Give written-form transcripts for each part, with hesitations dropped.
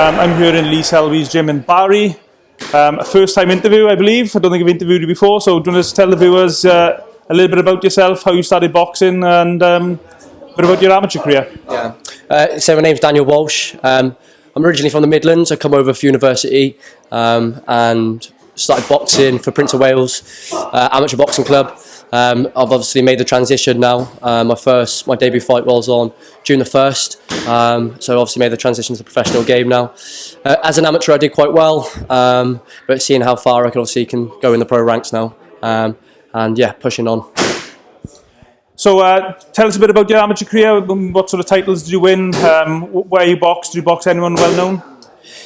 I'm here in Lee Selby's gym in Barry. A first time interview, I believe. I don't think I've interviewed you before, so do you want to tell the viewers a little bit about yourself, how you started boxing, and a bit about your amateur career? Yeah. So my name's Daniel Walsh. I'm originally from the Midlands. I come over for university and started boxing for Prince of Wales Amateur Boxing Club. I've obviously made the transition now. My debut fight was on June the 1st, so obviously made the transition to the professional game now. As an amateur I did quite well, but seeing how far I can go in the pro ranks now, and yeah, pushing on. So tell us a bit about your amateur career. What sort of titles did you win? Where you boxed? Did you box anyone well known?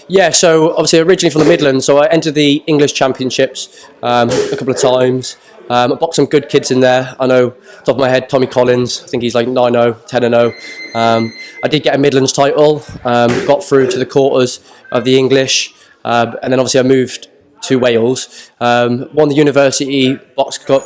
Yeah, so obviously originally from the Midlands, so I entered the English Championships a couple of times. I boxed some good kids in there. I know, top of my head, Tommy Collins, I think he's like 9-0, 10-0. I did get a Midlands title, got through to the quarters of the English, and then obviously I moved to Wales. Won the University Box Cup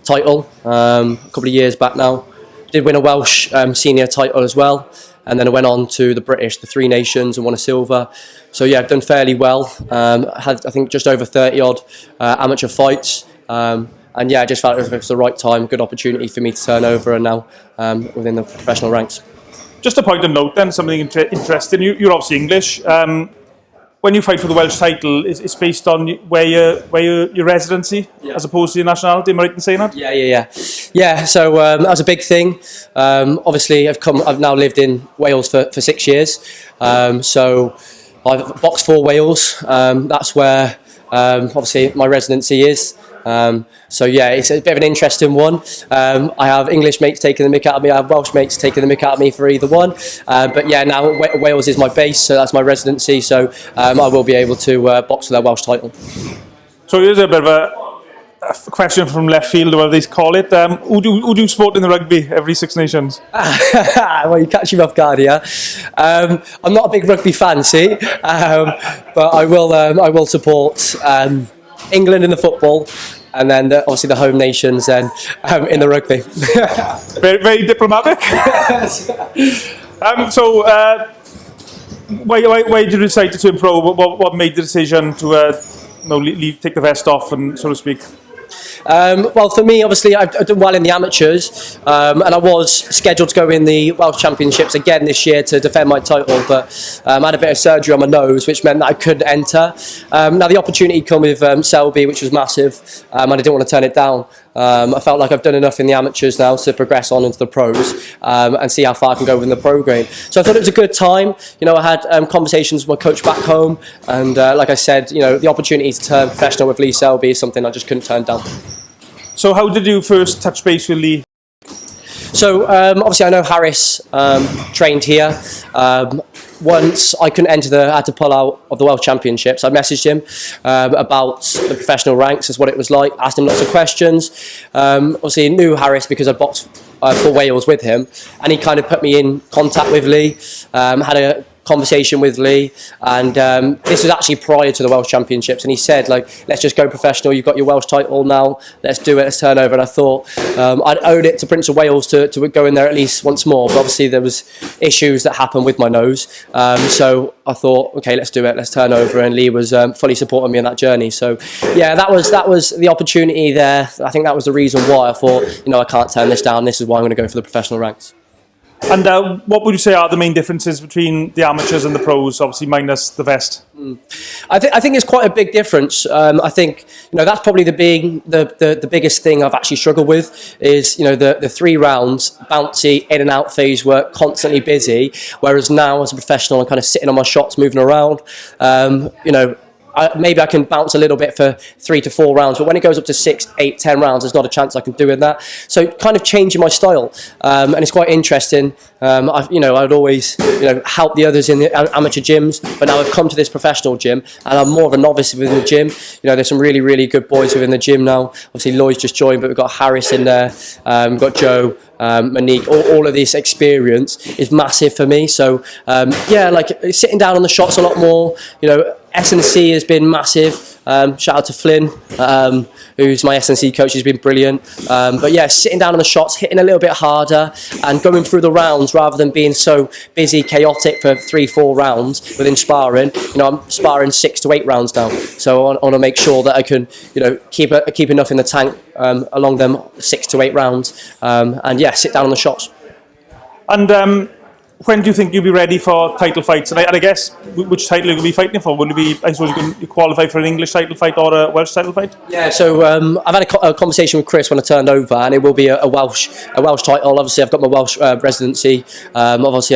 title a couple of years back now. Did win a Welsh senior title as well. And then I went on to the British, the Three Nations, and won a silver. So yeah, I've done fairly well. Had, I think, just over 30 odd amateur fights. And yeah, I just felt it was the right time, good opportunity for me to turn over and now within the professional ranks. Just a point of note then, something interesting. You're obviously English. When you fight for the Welsh title, it's based on where your residency, as opposed to your nationality. Am I right in saying that? Yeah. So that was a big thing. Obviously, I've now lived in Wales for 6 years. So I've boxed for Wales. That's where obviously my residency is. So yeah, it's a bit of an interesting one. I have English mates taking the mick out of me, I have Welsh mates taking the mick out of me for either one. But yeah, now Wales is my base, so that's my residency, so I will be able to box for their Welsh title. So here's a bit of a question from left field, or whatever they call it. Who do you support in the rugby, every Six Nations? Well, you catch me off guard here. I'm not a big rugby fan, see, but I will support England in the football, and then obviously the home nations then in the rugby. very, very diplomatic. So why did you decide to turn pro? What made the decision to take the vest off, and so to speak? Well, for me, obviously, I've done well in the amateurs, and I was scheduled to go in the Welsh Championships again this year to defend my title, but I had a bit of surgery on my nose, which meant that I couldn't enter. Now, the opportunity came with Selby, which was massive, and I didn't want to turn it down. I felt like I've done enough in the amateurs now to progress on into the pros and see how far I can go within the pro game. So I thought it was a good time. You know, I had conversations with my coach back home, and like I said, you know, the opportunity to turn professional with Lee Selby is something I just couldn't turn down. So how did you first touch base with Lee? So obviously I know Harris trained here. Once I couldn't enter I had to pull out of the World Championships. I messaged him about the professional ranks, as what it was like, asked him lots of questions. Obviously I knew Harris because I boxed for Wales with him, and he kind of put me in contact with Lee, had a conversation with Lee, and this was actually prior to the Welsh Championships, and he said, like, let's just go professional, you've got your Welsh title now, let's do it, let's turn over. And I thought I'd owed it to Prince of Wales to go in there at least once more, but obviously there was issues that happened with my nose, so I thought, okay, let's do it, let's turn over, and Lee was fully supporting me on that journey. So yeah, that was the opportunity there. I think that was the reason why I thought, you know, I can't turn this down, this is why I'm going to go for the professional ranks. And what would you say are the main differences between the amateurs and the pros, obviously minus the vest? I think it's quite a big difference. I think, you know, that's probably the biggest thing I've actually struggled with is, you know, the 3 rounds, bouncy, in and out phase work, constantly busy, whereas now as a professional I'm kind of sitting on my shots, moving around, you know, maybe I can bounce a little bit for 3 to 4 rounds, but when it goes up to 6, 8, 10 rounds, there's not a chance I can do in that. So kind of changing my style, and it's quite interesting. I'd always, you know, help the others in the amateur gyms, but now I've come to this professional gym, and I'm more of a novice within the gym. You know, there's some really, really good boys within the gym now. Obviously, Lloyd's just joined, but we've got Harris in there, we've got Joe, Monique. All of this experience is massive for me. So yeah, like sitting down on the shots a lot more. You know, S&C has been massive. Shout out to Flynn, who's my S&C coach. He's been brilliant. But yeah, sitting down on the shots, hitting a little bit harder, and going through the rounds rather than being so busy, chaotic for 3-4 rounds within sparring. I'm sparring 6 to 8 rounds now, so I want to make sure that I can, keep enough in the tank along them 6 to 8 rounds, and yeah, sit down on the shots. And when do you think you'll be ready for title fights? And I guess which title you'll be fighting for? Will you be? I suppose you qualify for an English title fight or a Welsh title fight? Yeah, so I've had a conversation with Chris when I turned over, and it will be a Welsh title. Obviously, I've got my Welsh residency. Obviously,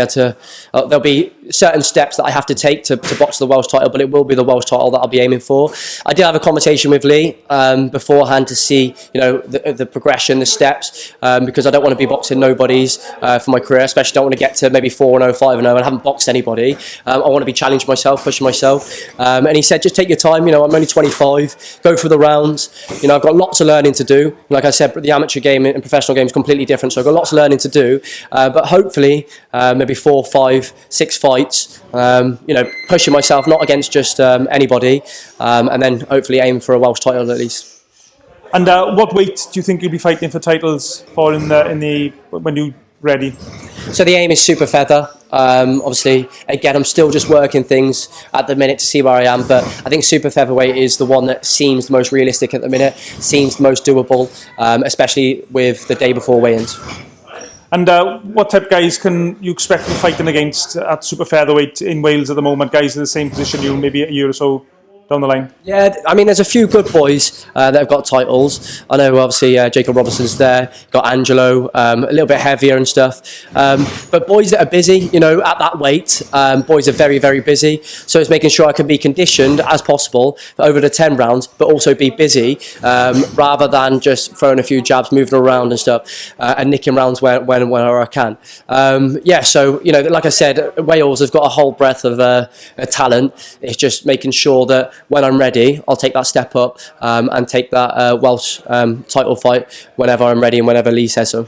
there'll be certain steps that I have to take to box the Welsh title, but it will be the Welsh title that I'll be aiming for. I did have a conversation with Lee beforehand to see, the progression, the steps, because I don't want to be boxing nobodies for my career, especially don't want to get to maybe 4-0, 5-0, and I haven't boxed anybody. I want to be challenging myself, pushing myself. And he said, just take your time. I'm only 25. Go through the rounds. I've got lots of learning to do. Like I said, the amateur game and professional game is completely different, so I've got lots of learning to do. But hopefully, maybe 4, 5, 6 fights. Pushing myself, not against just anybody, and then hopefully aim for a Welsh title at least. And what weight do you think you'll be fighting for titles for in the when you're ready? So the aim is super feather. Obviously, again, I'm still just working things at the minute to see where I am, but I think super featherweight is the one that seems the most realistic at the minute, seems the most doable, especially with the day before weigh-ins. And what type of guys can you expect to be fighting against at super featherweight in Wales at the moment? Guys in the same position you, maybe a year or so down the line? Yeah, I mean, there's a few good boys that have got titles. I know, obviously, Jacob Robertson's there, got Angelo, a little bit heavier and stuff. But boys that are busy, at that weight, boys are very, very busy. So it's making sure I can be conditioned as possible over the 10 rounds, but also be busy, rather than just throwing a few jabs, moving around and stuff, and nicking rounds whenever I can. So, like I said, Wales have got a whole breadth of talent. It's just making sure that when I'm ready, I'll take that step up and take that Welsh title fight whenever I'm ready and whenever Lee says so.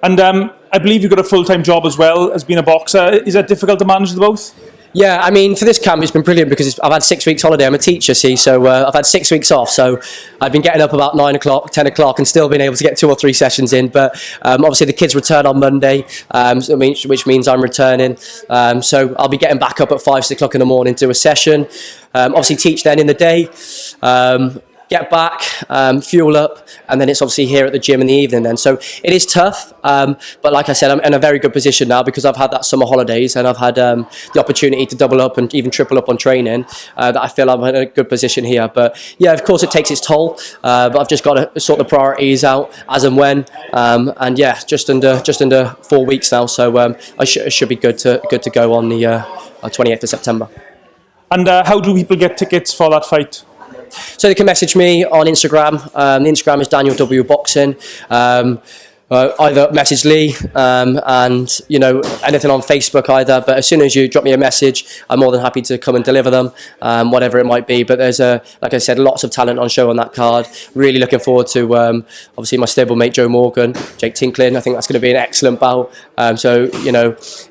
And I believe you've got a full-time job as well as being a boxer. Is that difficult to manage the both? Yeah, I mean, for this camp, it's been brilliant because I've had 6 weeks holiday. I'm a teacher, see, so I've had 6 weeks off. So I've been getting up about 9 o'clock, 10 o'clock and still been able to get 2 or 3 sessions in. But obviously the kids return on Monday, which means I'm returning. So I'll be getting back up at 5, 6 o'clock in the morning to do a session. Obviously teach then in the day. Get back, fuel up, and then it's obviously here at the gym in the evening then. So it is tough, but like I said, I'm in a very good position now because I've had that summer holidays and I've had the opportunity to double up and even triple up on training, that I feel I'm in a good position here. But yeah, of course it takes its toll, but I've just got to sort the priorities out as and when, and yeah, just under 4 weeks now, so I should be good to go on the 28th of September. And how do people get tickets for that fight? So they can message me on Instagram. The Instagram is Daniel W Boxing. Either message Lee and anything on Facebook either. But as soon as you drop me a message, I'm more than happy to come and deliver them, whatever it might be. But there's like I said, lots of talent on show on that card. Really looking forward to obviously my stablemate Joe Morgan, Jake Tinklin. I think that's going to be an excellent bout. So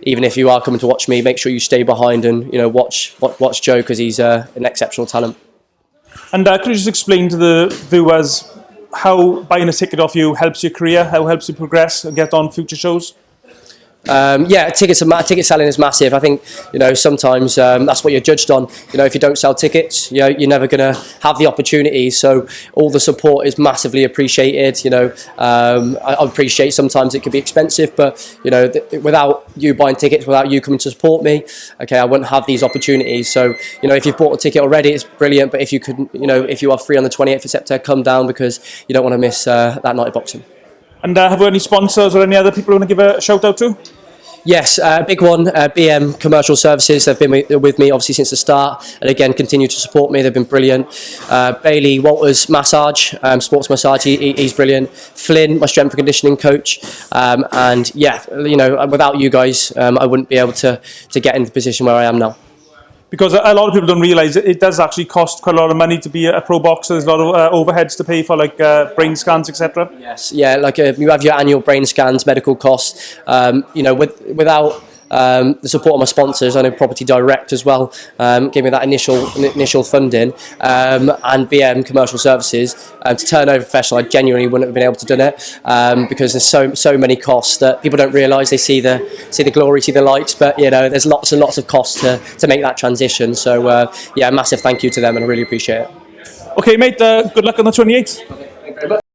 even if you are coming to watch me, make sure you stay behind and watch Joe because he's an exceptional talent. And could you just explain to the viewers how buying a ticket off you helps your career, how it helps you progress and get on future shows? Ticket selling is massive. I think sometimes that's what you're judged on. If you don't sell tickets, you're never going to have the opportunity. So all the support is massively appreciated. I appreciate sometimes it could be expensive, but without you buying tickets, without you coming to support me, I wouldn't have these opportunities. So if you've bought a ticket already, it's brilliant. But if you could, if you are free on the 28th of September, come down because you don't want to miss that night of boxing. And have we any sponsors or any other people you want to give a shout out to? Yes, big one, BM Commercial Services. They've been with me obviously since the start and again continue to support me. They've been brilliant. Bailey Walters Massage, sports massage, he's brilliant. Flynn, my strength and conditioning coach. And yeah, without you guys, I wouldn't be able to get into the position where I am now. Because a lot of people don't realise it does actually cost quite a lot of money to be a pro boxer. There's a lot of overheads to pay for, like brain scans, etc. Yes, yeah, like you have your annual brain scans, medical costs. Without the support of my sponsors. I know Property Direct as well gave me that initial funding, and BM Commercial Services. To turn over professional, I genuinely wouldn't have been able to do it because there's so many costs that people don't realise. They see the glory, see the lights, but there's lots and lots of costs to make that transition. So yeah, a massive thank you to them, and I really appreciate it. Okay, mate. Good luck on the 28th. Thank you very much.